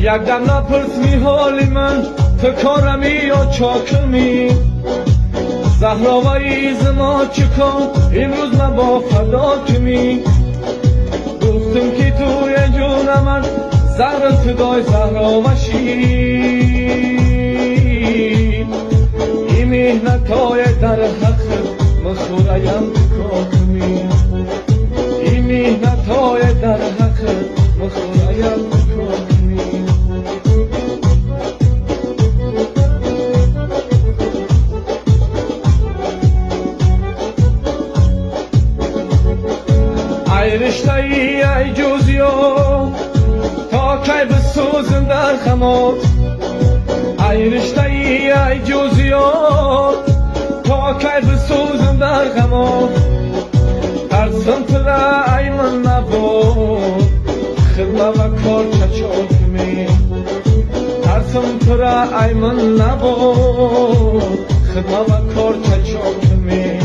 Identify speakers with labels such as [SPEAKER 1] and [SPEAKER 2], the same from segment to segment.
[SPEAKER 1] یک دم نپرسی حال من تو کارمی یا چاکمی زهراوی زما چکن امروز من با فدا کمی گفتم که توی جون من زهر فدای زهراوشی این مهنت های در حق مخورایم کاکمی این مهنت های در حق مخورایم کاکمی ای رشته ای ای جوزیو تا کی بسوزم در خمات ای رشته ای ای جوزیو تا کی بسوزم در غمات ترسم تو را ای من نبود خدمت و کار چچاکمی ترسم تو را ای من نبود خدمت و کار چچاکمی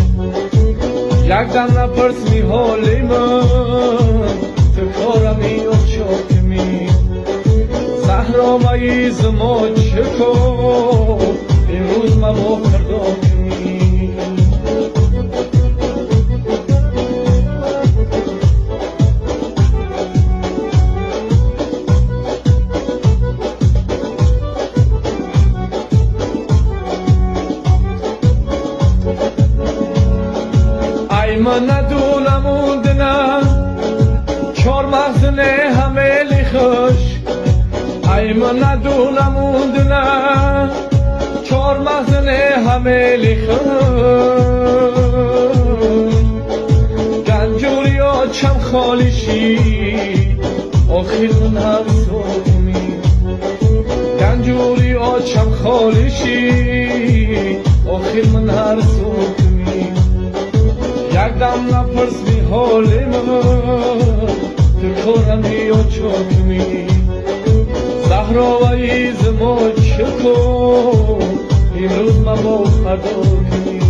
[SPEAKER 1] یک دم نپرس می حالی من تو کارمی و چاکمی زهراوی زما چکو امروز من با فردا کمی ای من ندونم موندنم چار مغزنه همه لی خوش ای من ندونم موندنم چار مغزنه همه لی خوش گنجوری ها چم خالیشی آخیر من هر سومی گنجوری ها چم خالیشی آخیر من هر سومی یک دم نپرس بی حال من تو کارمی و چاکمی زهراوی زما چکو امروز من با فردا کمی